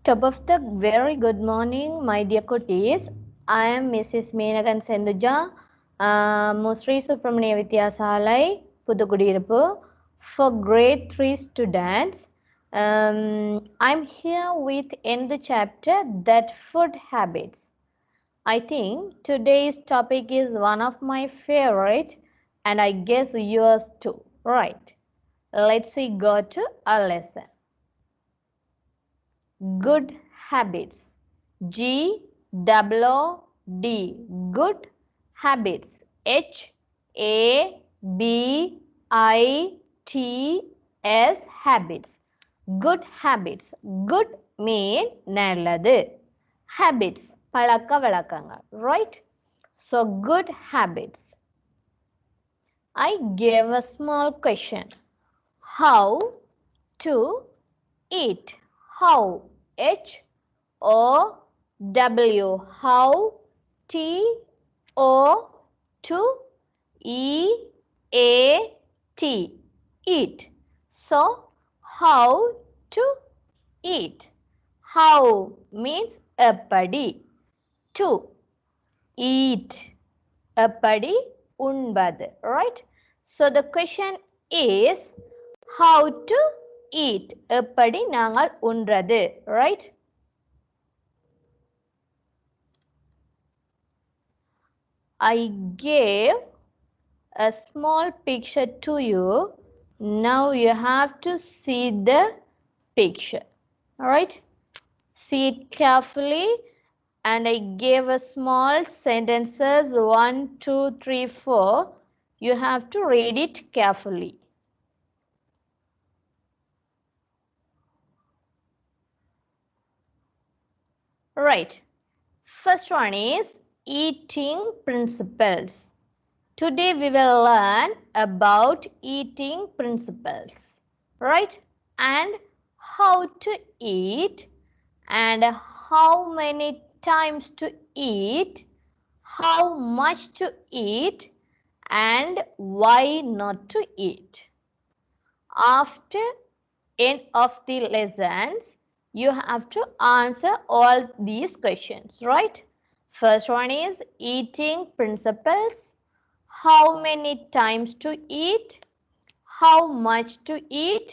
Top of the very good morning, my dear cuties. I am Mrs.Menakan Senthuja, Musri Subramaniya Vidyasalai, Pudukudiripu, for grade 3 students. I'm here with in the chapter that food habits. I think today's topic is one of my favorite, and I guess yours too, right? Let's go to our lesson. Good habits. G-O-O-D. Good habits. H-A-B-I-T-S. Habits. Good habits. Good mean நல்லது. Habits. பழக்க வழக்கங்கள். Right? So good habits. I gave a small question. How to eat? How? H-O-W. How? T-O-2-E-A-T. Eat. So, how to eat? How means appadi. To eat. Appadi unbadu. Right? So, the question is how to eat. எப்படி நாங்கள் உண்றது. Right? I gave a small picture to you. Now you have to see the picture. Alright? See it carefully. And I gave a small sentences 1, 2, 3, 4. You have to read it carefully. Right. First one is eating principles. Today we will learn about eating principles. Right? And how to eat and how many times to eat, how much to eat and why not to eat. After end of the lessons, you have to answer all these questions, right? First one is eating principles. How many times to eat? How much to eat?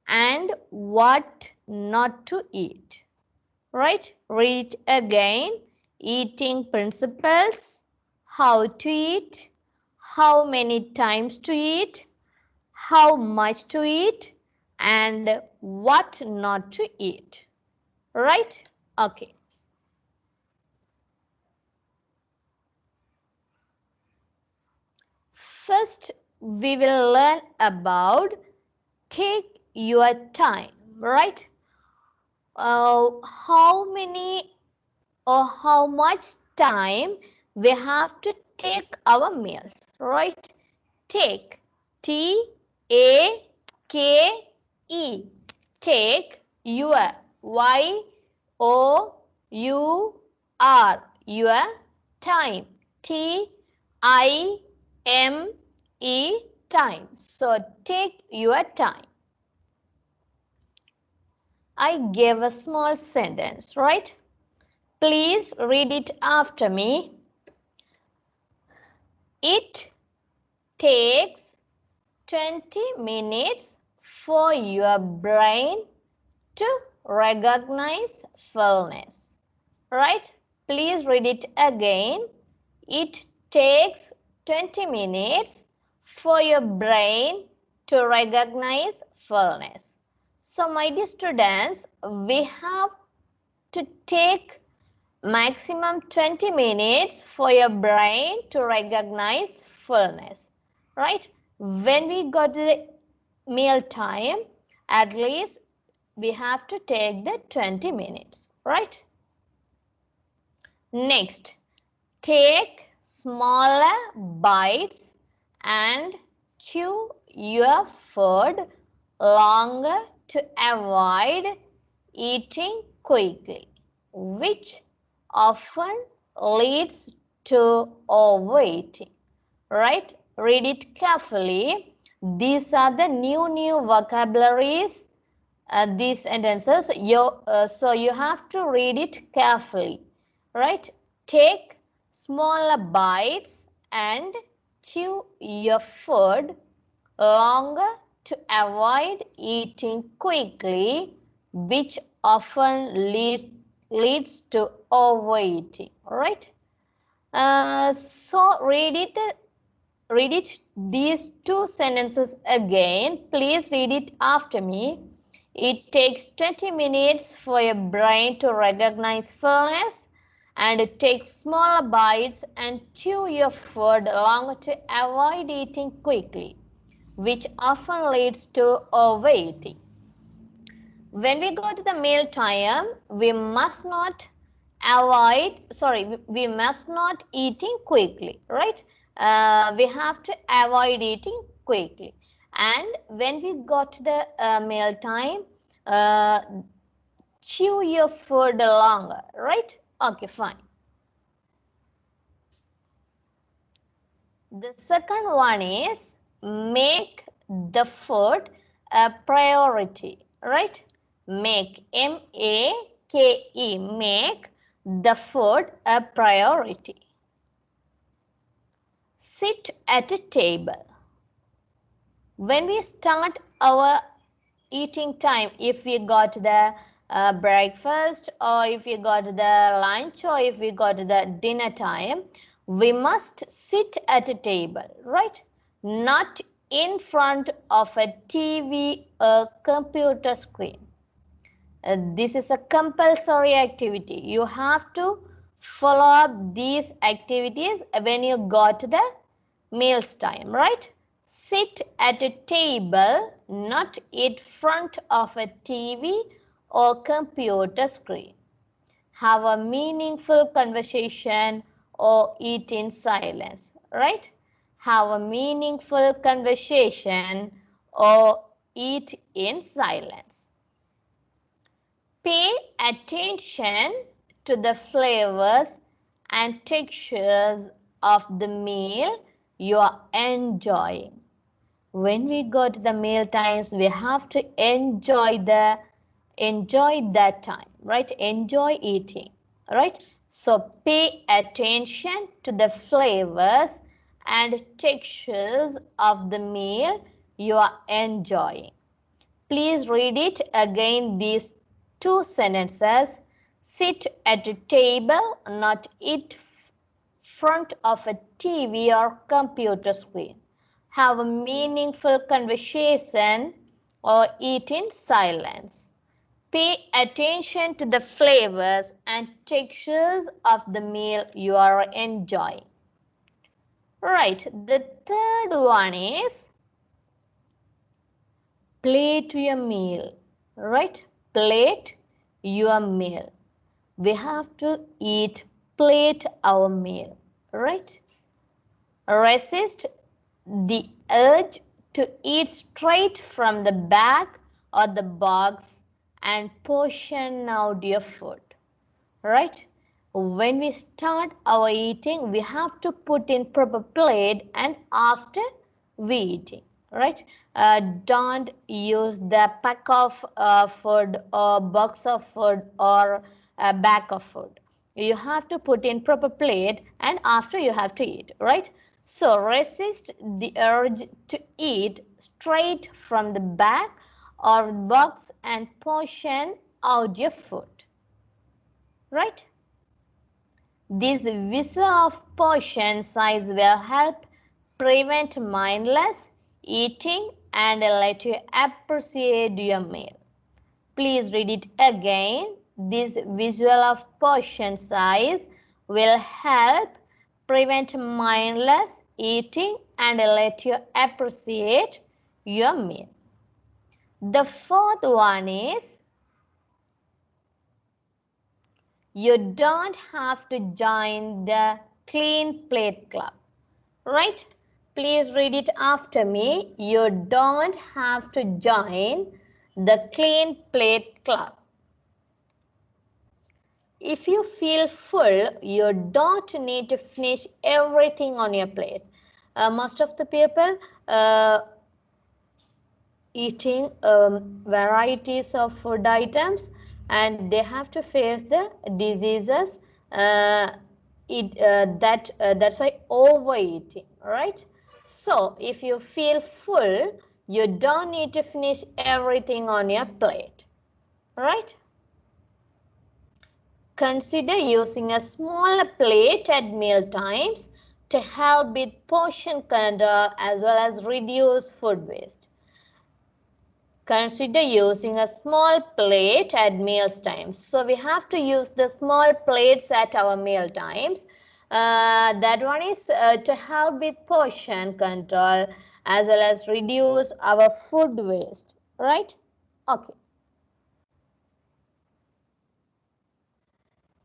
And what not to eat. Right? Read again. Eating principles. How to eat? How many times to eat? How much to eat? And what not to eat. Right? Okay. First, we will learn about take your time. Right? How many or how much time we have to take our meals. Right? Take. T-A-K-E. Take your. Y-O-U-R. Your time. T-I-M-E. Time. So take your time. I gave a small sentence, right? Please read it after me. It takes 20 minutes for your brain to recognize fullness. Right? Please read it again. It takes 20 minutes for your brain to recognize fullness. So, my dear students, we have to take maximum 20 minutes for your brain to recognize fullness. Right? When we go to the meal time, at least we have to take the 20 minutes. Right? Next, take smaller bites and chew your food longer to avoid eating quickly, which often leads to overeating. Right? Read it carefully. These are the new vocabularies these sentences. So you have to read it carefully, right? Take smaller bites and chew your food longer to avoid eating quickly, which often leads to overeating. Right? So read it these two sentences again. Please read it after me. It takes 20 minutes for your brain to recognize fullness, and it takes smaller bites and chew your food longer to avoid eating quickly, which often leads to overeating. When we go to the meal time, we must not we must not eating quickly, right? We have to avoid eating quickly. And when we go to the meal time, uh, chew your food longer, right? Okay, fine. The second one is make the food a priority, right? Make, M-A-K-E, make the food a priority. Sit at a table. When we start our eating time, if we got the breakfast, or if we got the lunch, or if we got the dinner time, we must sit at a table, right? Not in front of a TV or computer screen. This is a compulsory activity. You have to follow up these activities when you got the meals time, right? Sit at a table, not in front of a TV or computer screen. Have a meaningful conversation or eat in silence, right? Have a meaningful conversation or eat in silence. Pay attention to the flavors and textures of the meal you are enjoying. When we go to the meal times, we have to enjoy that time, right? Enjoy eating, right? So pay attention to the flavors and textures of the meal you are enjoying. Please read it again, these two sentences. Sit at a table, not in front of a TV or computer screen. Have a meaningful conversation or eat in silence. Pay attention to the flavors and textures of the meal you are enjoying. Right, the third one is plate your meal, right? Plate your meal. We have to plate our meal, right? Resist the urge to eat straight from the bag or the box and portion out your food, right? When we start our eating, we have to put in proper plate, and after we eating, right? Don't use the pack of food or box of food or a bag of food. You have to put in proper plate, and after you have to eat, right? So resist the urge to eat straight from the bag or box and portion out your food, right? This visual of portion size will help prevent mindless eating and let you appreciate your meal. Please read it again. This visual of portion size will help prevent mindless eating and let you appreciate your meal. The fourth one is you don't have to join the Clean Plate Club, right? Please read it after me. You don't have to join the Clean Plate Club. If you feel full, you don't need to finish everything on your plate. Most of the people eating varieties of food items, and they have to face the diseases. That's why overeating, right? So if you feel full, you don't need to finish everything on your plate, right? Consider using a smaller plate at meal times to help with portion control as well as reduce food waste. Consider using a small plate at meal times. So we have to use the small plates at our meal times. That one is to help with portion control as well as reduce our food waste, right? Okay.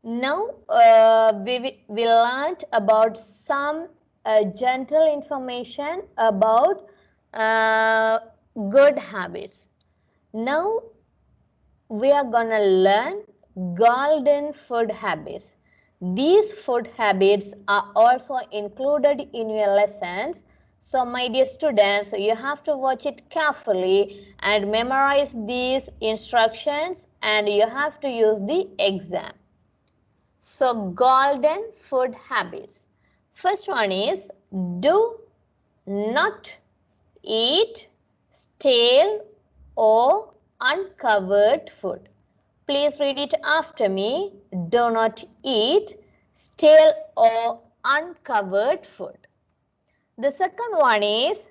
Now we learned about some general information about good habits. Now we are gonna learn golden food habits. These food habits are also included in your lessons. So my dear students, you have to watch it carefully and memorize these instructions, and you have to use the exam. So golden food habits. First one is do not eat stale or uncovered food. Please read it after me. Do not eat stale or uncovered food. The second one is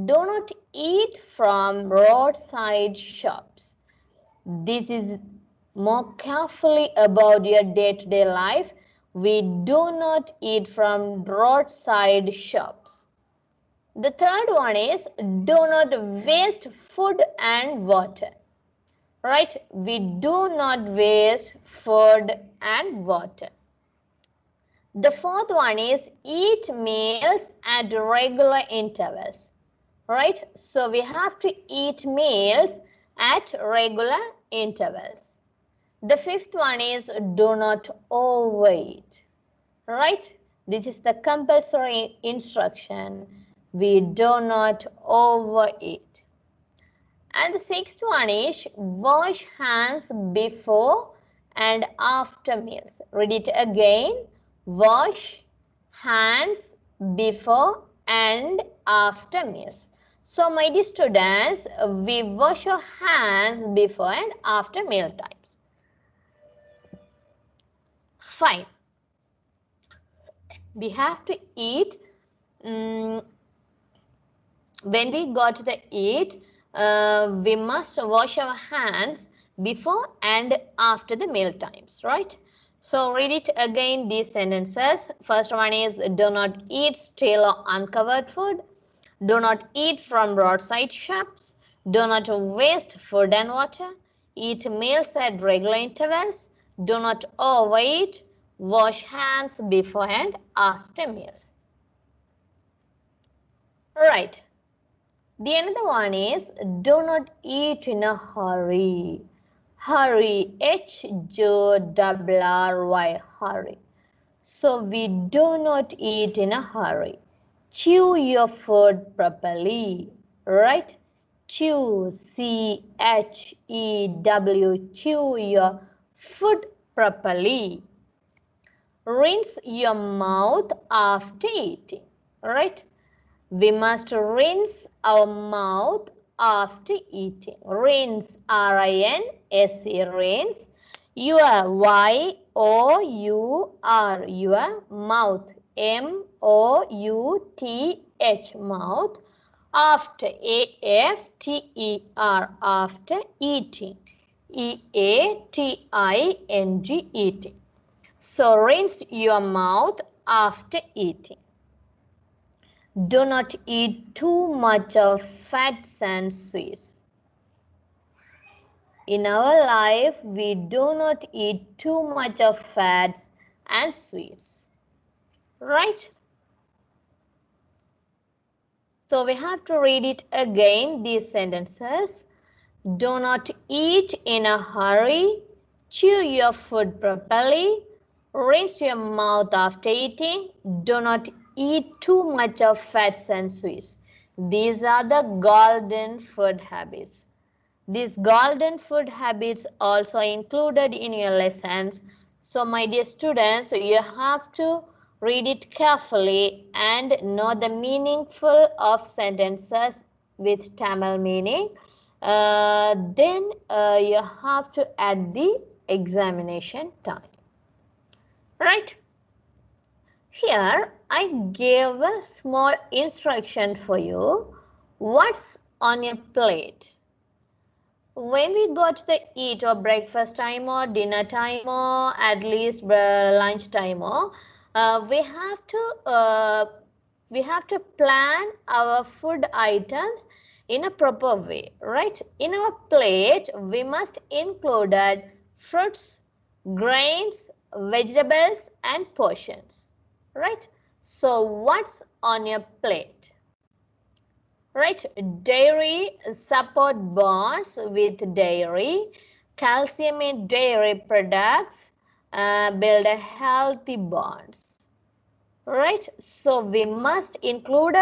do not eat from roadside shops. This is more carefully about your day-to-day life. We do not eat from roadside shops. The third one is do not waste food and water. Right? We do not waste food and water. The fourth one is eat meals at regular intervals. Right? So we have to eat meals at regular intervals. The fifth one is do not overeat. Right? This is the compulsory instruction. We do not overeat. And the sixth one is wash hands before and after meals. Read it again. Wash hands before and after meals. So my dear students, we wash our hands before and after meal times. Fine. We have to eat. When we go to the eat, we must wash our hands before and after the meal times, right? So read it again, these sentences. First one is do not eat stale or uncovered food. Do not eat from roadside shops. Do not waste food and water. Eat meals at regular intervals. Do not overeat. Wash hands before and after meals. Right. The another one is do not eat in a hurry. Hurry, H-U-R-R-Y, hurry. So we do not eat in a hurry. Chew your food properly, right? Chew, C-H-E-W, chew your food properly. Rinse your mouth after eating, right? We must rinse our mouth after eating. Rinse, R-I-N-S-E, rinse. Your Y-O-U-R, your mouth. M-O-U-T-H, mouth. After, A-F-T-E-R, after eating. E-A-T-I-N-G, eating. So rinse your mouth after eating. Do not eat too much of fats and sweets. In our life, we do not eat too much of fats and sweets. Right? So we have to read it again, these sentences. Do not eat in a hurry. Chew your food properly. Rinse your mouth after eating. Do not eat too much of fats and sweets. These are the golden food habits. These golden food habits also included in your lessons. So my dear students, you have to read it carefully and know the meaningful of sentences with Tamil meaning. Then you have to add the examination time. Right? Here I gave a small instruction for you. What's on your plate? When we go to the eat or breakfast time or dinner time or at least lunch time or we have to plan our food items in a proper way, right? In our plate we must include fruits, grains, vegetables and portions, right? So what's on your plate? Right, dairy support bonds with dairy. Calcium in dairy products build a healthy bonds. Right, so we must include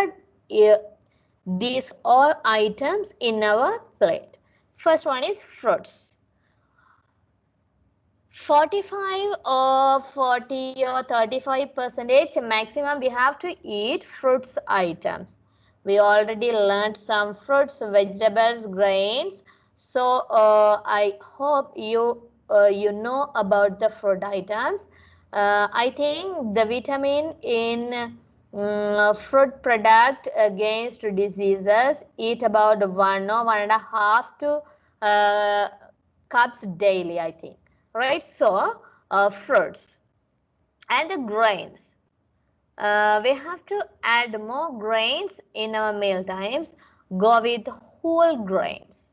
these all items in our plate. First one is fruits. 45 or 40 or 35% maximum we have to eat fruits items. We already learned some fruits, vegetables, grains. So I hope you know about the fruit items. I think the vitamin in fruit product against diseases, eat about 1.5 to cups daily, I think. Right, so fruits and the grains. We have to add more grains in our meal times. Go with whole grains,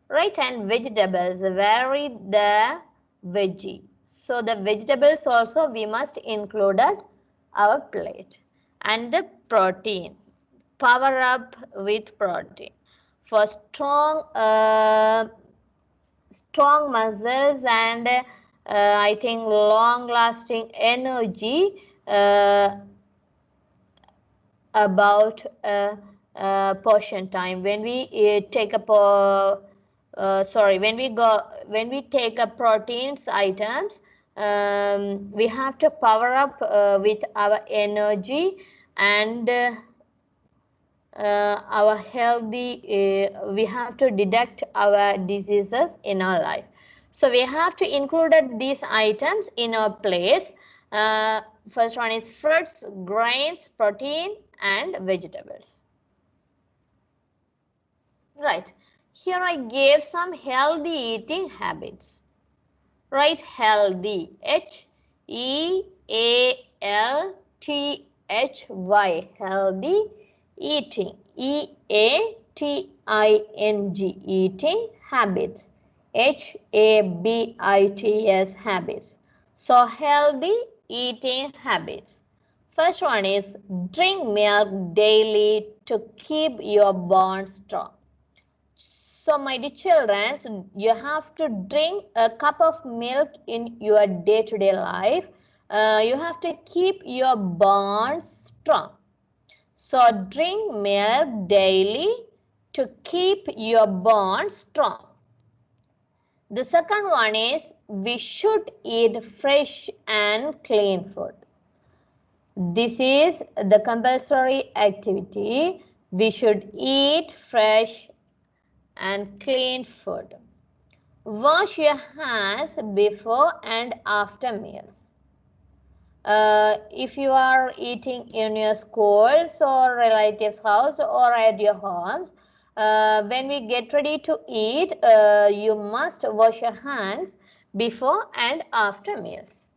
right? And vegetables, vary the veggie. So the vegetables also we must include at our plate. And the protein, power up with protein for strong muscles and I think long lasting energy about portion time. When we take a when we take a proteins items, we have to power up with our energy and our healthy, we have to detect our diseases in our life. So we have to include these items in our plates. First one is fruits, grains, protein and vegetables. Right, here I gave some healthy eating habits. Right, healthy, Healthy, healthy eating, EATING, eating habits, HABITS, habits. So healthy eating habits. First one is drink milk daily to keep your bones strong. So my dear children, you have to drink a cup of milk in your day-to-day life. You have to keep your bones strong. So drink milk daily to keep your bones strong. The second one is we should eat fresh and clean food. This is the compulsory activity. We should eat fresh and clean food. Wash your hands before and after meals. If you are eating in your schools or relatives' house or at your homes, when we get ready to eat, you must wash your hands before and after meals.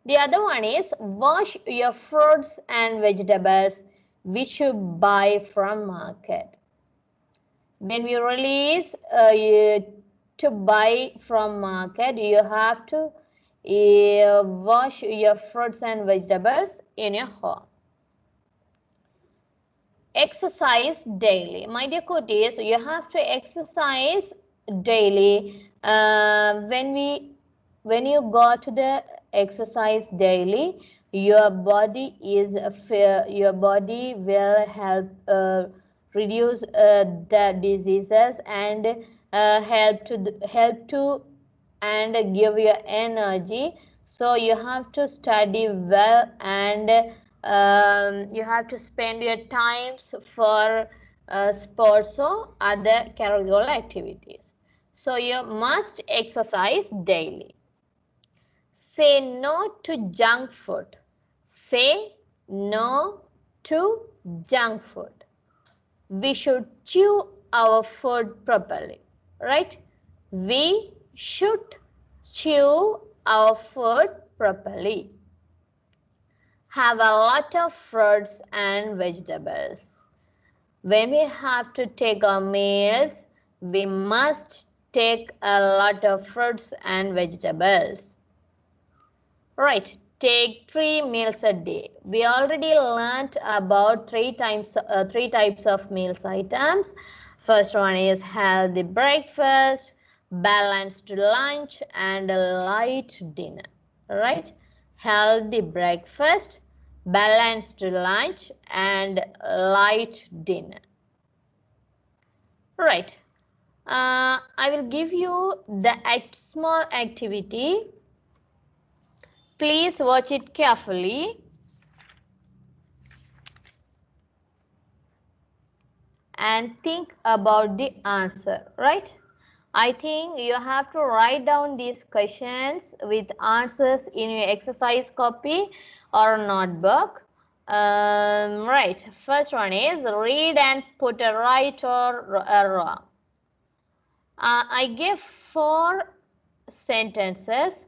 The other one is wash your fruits and vegetables which you buy from market. When we release to buy from market, you have to wash your fruits and vegetables in your home. Exercise daily. My dear cuties, you have to exercise daily. When you go to the exercise daily, your body will help reduce the diseases and help to and give you energy. So you have to study well, and you have to spend your times for sports or other curricular activities. So you must exercise daily. Say no to junk food. Say no to junk food. We should chew our food properly, right? We should chew our food properly. Have a lot of fruits and vegetables. When we have to take our meals, we must take a lot of fruits and vegetables. Right, take 3 meals a day. We already learned about three types of meals items. First one is healthy breakfast, balanced lunch, and a light dinner. Right, healthy breakfast, balanced lunch, and light dinner. Right, I will give you the small activity. Please watch it carefully and think about the answer, right? I think you have to write down these questions with answers in your exercise copy or notebook. Right, first one is read and put a right or a wrong. I give 4 sentences.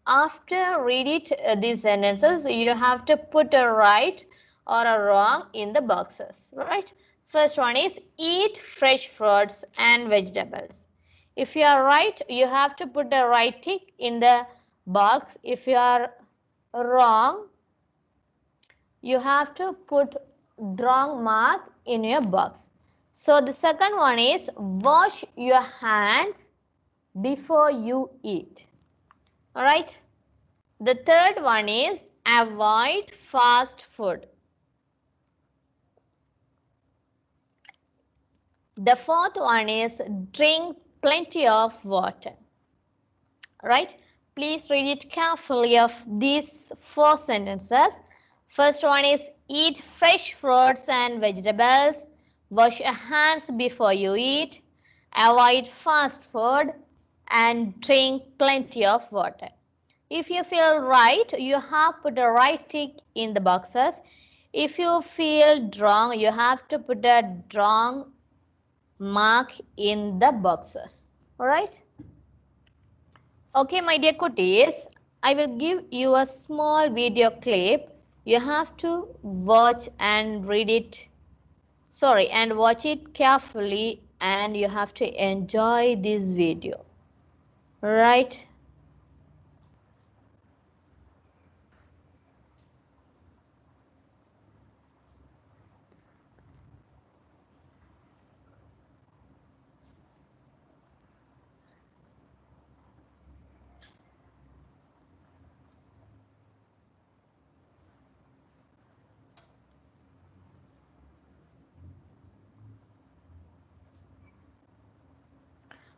After read it, these sentences, you have to put a right or a wrong in the boxes, right? First one is eat fresh fruits and vegetables. If you are right, you have to put a right tick in the box. If you are wrong, you have to put wrong mark in your box. So the second one is wash your hands before you eat. Alright. The third one is avoid fast food. The fourth one is drink plenty of water. Right? Please read it carefully of these 4 sentences. First one is eat fresh fruits and vegetables. Wash your hands before you eat. Avoid fast food and drink plenty of water. If you feel right, you have put a right tick in the boxes. If you feel wrong, you have to put a wrong mark in the boxes. Alright? Okay, my dear cuties, I will give you a small video clip. You have to watch and read it. Sorry, and watch it carefully, and you have to enjoy this video. Right?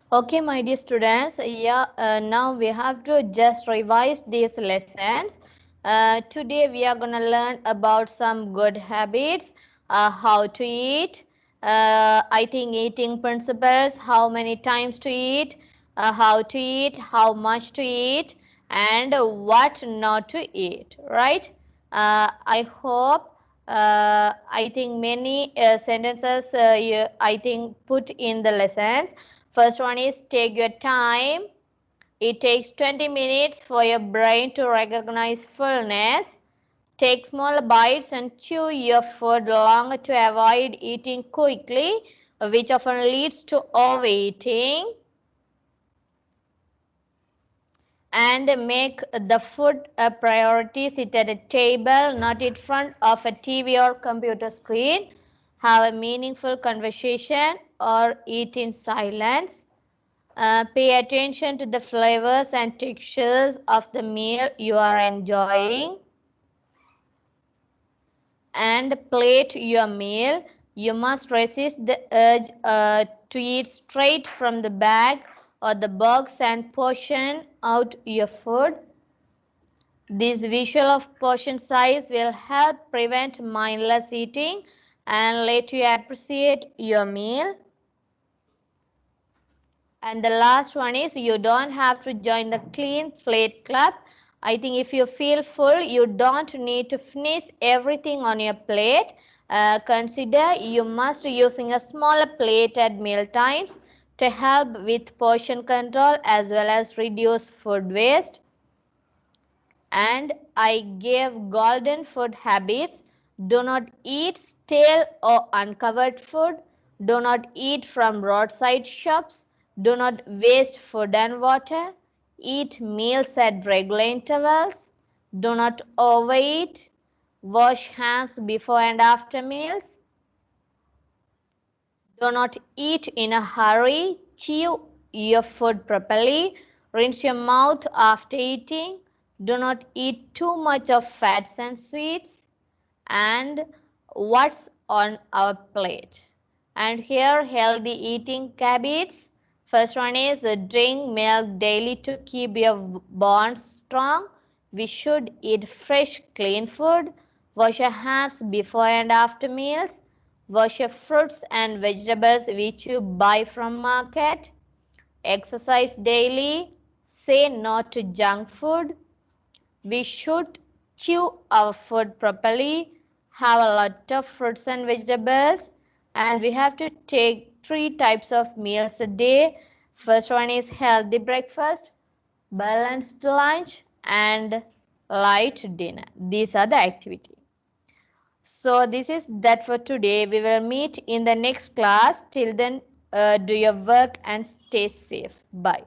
Okay, my dear students, now we have to just revise these lessons. Today we are going to learn about some good habits, how to eat, I think eating principles, how many times to eat, how to eat, how much to eat, and what not to eat, right? I hope, I think many sentences I think put in the lessons. First one is take your time. It takes 20 minutes for your brain to recognize fullness. Take small bites and chew your food long to avoid eating quickly, which often leads to overeating. And make the food a priority. Sit at a table, not in front of a TV or computer screen. Have a meaningful conversation or eat in silence. Pay attention to the flavors and textures of the meal you are enjoying. And plate your meal. You must resist the urge to eat straight from the bag or the box and portion out your food. This visual of portion size will help prevent mindless eating and let you appreciate your meal. And the last one is you don't have to join the clean plate club. I think if you feel full, you don't need to finish everything on your plate. Consider you must using a smaller plate at meal times to help with portion control as well as reduce food waste. And I gave golden food habits. Do not eat stale or uncovered food. Do not eat from roadside shops. Do not waste food and water. Eat meals at regular intervals. Do not overeat. Wash hands before and after meals. Do not eat in a hurry. Chew your food properly. Rinse your mouth after eating. Do not eat too much of fats and sweets. And what's on our plate? And here healthy eating habits. First one is drink milk daily to keep your bones strong. We should eat fresh, clean food. Wash your hands before and after meals. Wash your fruits and vegetables which you buy from market. Exercise daily. Say no to junk food. We should chew our food properly. Have a lot of fruits and vegetables. And we have to take 3 types of meals a day. First one is healthy breakfast, balanced lunch, and light dinner. These are the activities. So this is that for today. We will meet in the next class. Till then, do your work and stay safe. Bye.